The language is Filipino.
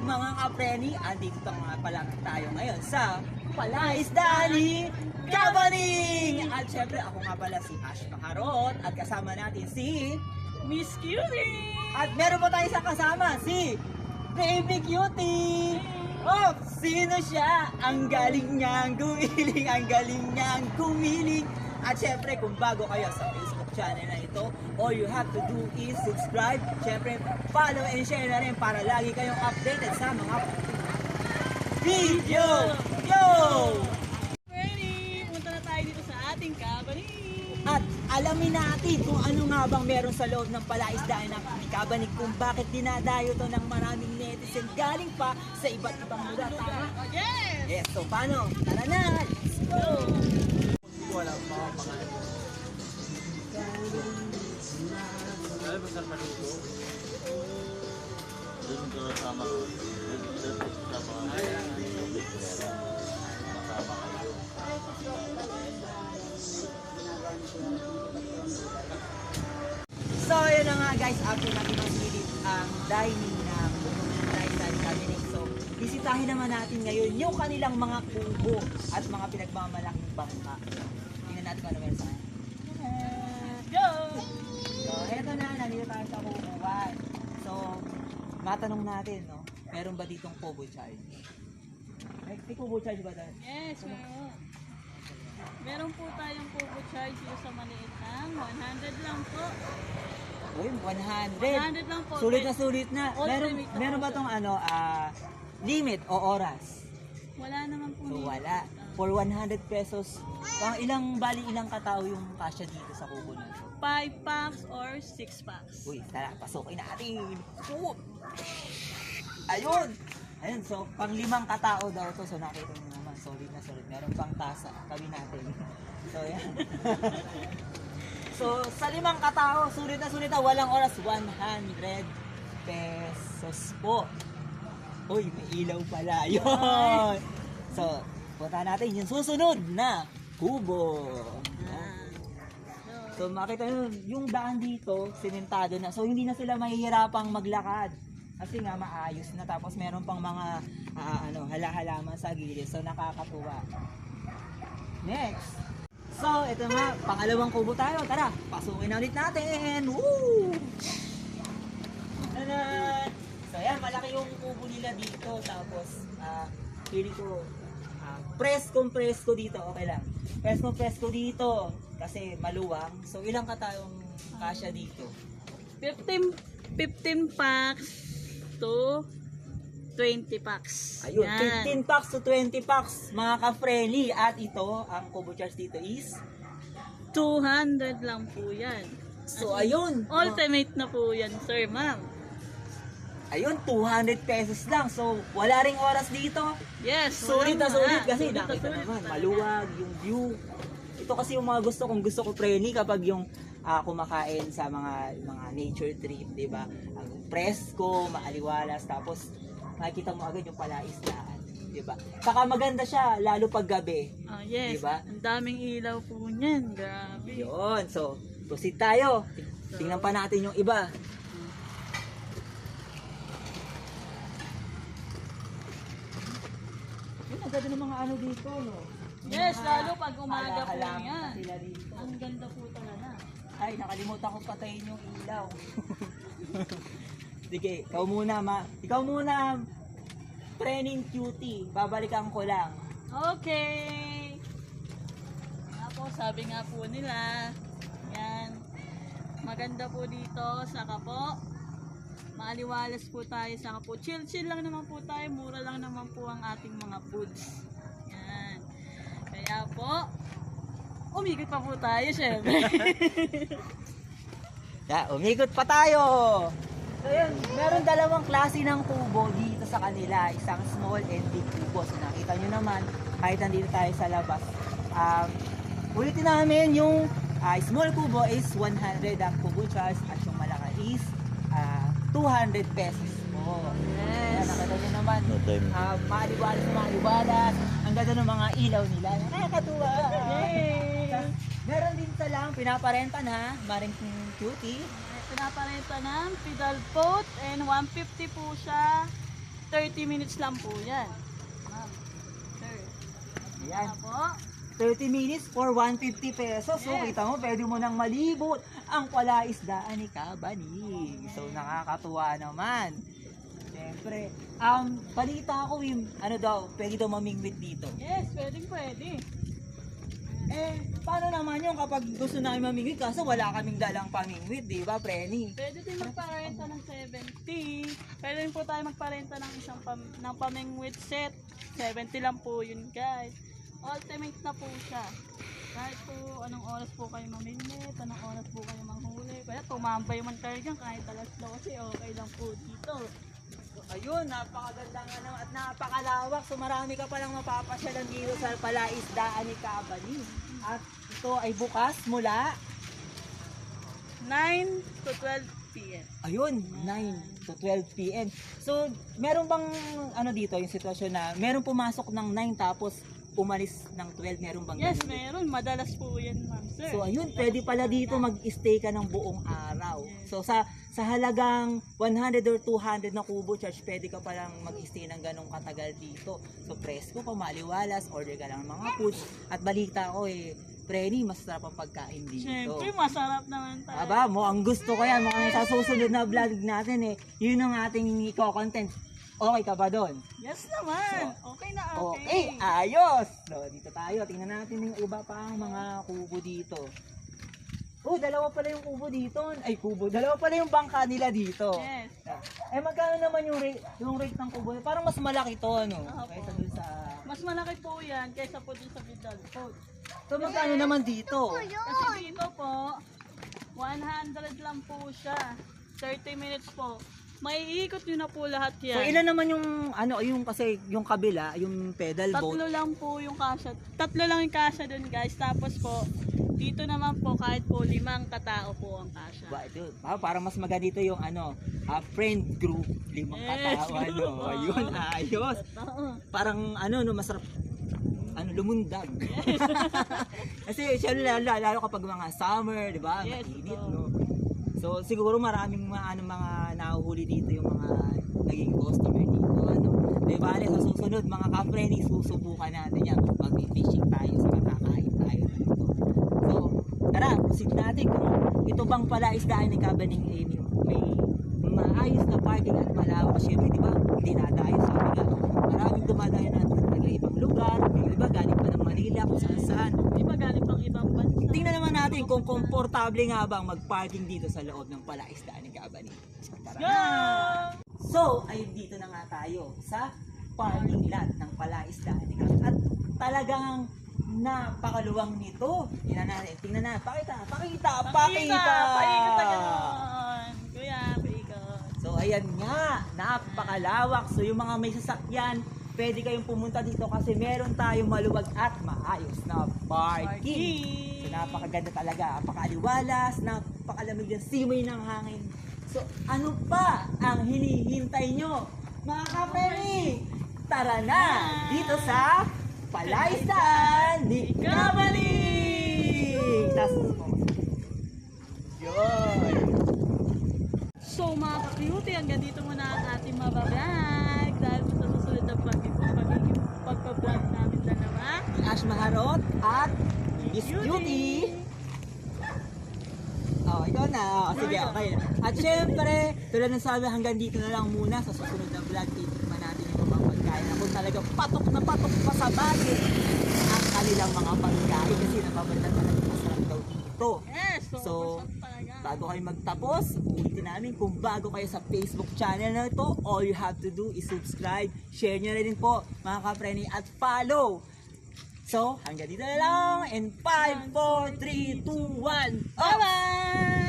mga kapreni, andito nga pala tayo ngayon sa Palaisdaan ni Kabaning! At syempre ako nga pala si Ash Maharot at kasama natin si Miss Cutie! at meron po tayo sa kasama si Baby Cutie! Oh, sino siya? Ang galing niyang gumiling, ang galing niyang gumiling. At syempre kung bago kayo sa Facebook channel na ito, all you have to do is subscribe. Syempre follow and share na rin para lagi kayong updated sa mga video. Yo! Ready! Punta na tayo dito sa ating Kabaning! At alamin natin kung ano nga bang meron sa loob ng Palaisdaan ng Kabaning, kung bakit dinadayo to ng maraming netizen galing pa sa iba't ibang lugar. Tama? Yes! Yes, so paano? Tara na! Let's go! Wala pa mga pangalan. Alam mo saan malito? Doon ko sa mga kasama kayo. So yun na nga guys, after natin masilip ang dining ng Palaisdaan Cabinet. So bisitahin naman natin ngayon yung kanilang mga kubo at mga pinagmamalaking bangka. Tingnan natin kung ano meron sa kanya. Go! So eto na, nandito tayo sa kubuan. So matanong natin, no, meron ba ditong kubo charge? May kubo charge ba doon? Yes, meron. Meron po tayong Kubo charge yung sa maliit lang. 100 lang po. Uy, 100. 100 lang po. Sulit na. Ultimate na Meron po ba siya. tong ano, limit o oras? Wala naman po. So nito. wala. For 100 pesos, ilang katao yung kasya dito sa kubo na ito? 5 packs or 6 packs. Uy, tara, pasukin natin. Shoot! Ayun! Ayun, so pang 5 katao daw to. So nakita nyo naman, solid na solid. Meron pang tasa, tabi natin. So yan. So sa 5 katao, sulit na, walang oras, 100 pesos po. Uy, may ilaw pala. Yun! So, punta natin yung susunod na kubo. So makita nyo, yung daan dito, simentado na. So hindi na sila mahihirapang maglakad. Kasi nga maayos na, tapos meron pang mga hala-halaman sa gilid. So nakakatuwa. Next. So ito nga, pangalawang kubo tayo. Tara, pasukin na ulit natin. Woo! Tanan! So yan, malaki yung kubo nila dito. Tapos, pili ko, presko dito, okay lang. Presko dito, kasi maluwang. So ilang katayong kasya dito? 15 packs to 20 packs. Ayun, Yan. 15 packs to 20 packs, mga ka-friendly. At ito, ang kubo charge dito is, 200 lang po yan. so ayun. Ultimate na po yan, sir, ma'am. Ayun, 200 pesos lang. So, wala ring oras dito. Yes, Sulit na walang sulit wala. kasi Sulit na nakita sulit naman, talaga. maluwag yung view. Ito kasi yung mga gusto kong friendly kapag yung kumakain sa mga nature trip, 'di ba? Ang presko, maaliwalas, tapos makikita mo agad yung Palaisdaan, 'di ba? Saka maganda siya lalo pag gabi. Ah, yes. Diba? Ang daming ilaw po niyan. Grabe. 'Yun. So, proceed tayo. Tingnan pa natin yung iba. Yun, ang ganda ng mga ano dito, no? Yes, lalo pag umaga po Hala-halaman yan. pa sila dito. Ang ganda po talaga. Ay, nakalimutan ko patayin yung ilaw. Sige, ikaw muna, training cutie. Babalikan ko lang. Okay. Nga po, sabi nga po nila, yan, maganda po dito, saka po, maaliwalas po tayo, saka po, chill lang naman po tayo, mura lang naman po ang ating mga foods. Yan. Kaya po, umikot pa po tayo, syempre. Umikot pa tayo. So yun, meron dalawang klase ng kubo dito sa kanila. Isang small and big kubo. So nakita nyo naman, kahit nandito tayo sa labas. Ulitin namin yung small kubo is 100 ang kubo charge at yung malaki is 200 pesos po. Yes. Nakita nyo naman, maaliwalas. Ang ganda ng mga ilaw nila. Nakakatuwa. Yay! Meron din talang pinaparenta na Maring Cutie. Pinaparenta ng pedal boat and 150 po siya 30 minutes lang po yan. Ma'am, sir. Ayan. Ano po? 30 minutes for 150 pesos. So, Yes. kita mo, pwede mo nang malibot ang palaisdaan ni Kabaning. So, nakakatuwa naman. Siyempre, balita ko, Wim, ano daw, pwede daw mamingwit dito. Yes, pwede. Eh, paano naman yung kapag gusto namin mamingwit? Kaso wala kaming dalang pamingwit, di ba, Preni? Pwede din magparenta ng 70. Pwede rin po tayo magparenta ng ng pamingwit set. 70 lang po yun, guys. Ultimate na po siya. Kahit po anong oras po kayo mamingwit, anong oras po kayo manghuli. Kaya tumambay man kayo dyan kahit alas 12, okay lang po dito. So, ayun, napakaganda nga naman at napakalawak. So, marami ka palang mapapasyalan dito sa palaisdaan ni Kabaning. At ito ay bukas mula 9 to 12 p.m. ayun, 9 to 12 p.m. So, meron bang ano dito, yung sitwasyon na meron pumasok ng 9 tapos umalis ng 12, meron bang Yes, ganun? meron. Madalas po yan, ma'am, sir. So, ayun, pwede pala dito mag-stay ka ng buong araw. So, sa halagang 100 or 200 na kubo charge, pwede ka palang mag-stay ng ganong katagal dito. So, presko pa, maliwalas, order ka lang ng mga foods. At balita ko Preni, mas sarap ang pagkain dito. Siyempre, masarap naman tayo. Aba, mo ang gusto ko yan. Mukhang sa susunod na vlog natin yun ang ating i-content. Okay ka ba doon? Yes naman. Okay na okay. Okay, ayos! So, dito tayo. Tingnan natin yung iba pang mga kubo dito. Oh, dalawa pala yung kubo dito. Ay, kubo. Dalawa pala yung bangka nila dito. Yes. Eh, magkano naman yung rate ng kubo? Parang mas malaki to, ano? Opo. Kaysa dun sa... Mas malaki po yan kaysa po dun sa Vidal Food. So, magkano naman dito? Kasi dito po, 100 lang po siya. 30 minutes po. Maiikot nyo na po lahat yan. So, ilan naman yung kasi yung kabila, yung pedal boat? Tatlo lang po yung kasya. Tatlo lang yung kasya dun, guys. Tapos po, dito naman po kahit po 5 katao po ang kasya. Ba, ito, para mas magandito yung friend group, 5 katao, ayun, ayos. Oo. Parang masarap, lumundag. Kasi syempre, lalo kapag mga summer, di ba, Yes, mainit, oo. no? So, siguro maraming mga nahuhuli dito yung mga naging customer dito, Di ba, sa susunod, mga ka-friendly, susubukan natin yan. Mag-fishing tayo, sa kakain tayo dito. So, tara, proceed natin kung ito bang palaisdaan ni Kabaning may maayos na parking at malawak. Siyempre, di ba, dinadayo sabi nga, maraming dumadayo natin sa ibang lugar, yung iba galing pa ng Manila, kung saan. Iba galing pang ibang bansa. Tingnan naman natin kung komportable nga bang mag-parking dito sa loob ng palaisdaan ni Kabaning. So, tara na! Go! So, ayun, dito na nga tayo sa parking lot ng palaisdaan ni Kabaning. At talagang napakaluwang nito. Tingnan natin. Pakita. Paikot na gano'n. Kuya, paikot. So, ayan nga, napakalawak. So, yung mga may sasakyan, pwede kayong pumunta dito kasi meron tayong maluwag at maayos na parking. So, napakaganda talaga. Napakaliwalas, napakalamig ng simoy ng hangin. So, ano pa ang hinihintay nyo? Mga kaperi, tara na dito sa palaisdaan ni Kabaning! Yun! So mga ka-beauty, hanggang dito muna ang ating mabablog. Dahil sa susunod na pagpa-vlog namin dalawa. Ash Maharot at Miss Beauty. Oh, ikaw na. Sige, okay. At syempre, tulad ng sabi, hanggang dito na lang muna sa susunod na vlog. Titikman natin yung mga pagkain. Ako talaga patok na patok pa sa bagay ang kanilang mga pagkain kasi napabalita talaga masarap daw dito. Yes, So, masarap talaga. bago kayo magtapos, ulitin namin kung bago kayo sa Facebook channel na ito, all you have to do is subscribe, share nyo rin po mga kapreni at follow. So, hanggang dito na lang. And 5, 4, 3, 2, 1, Bye-bye!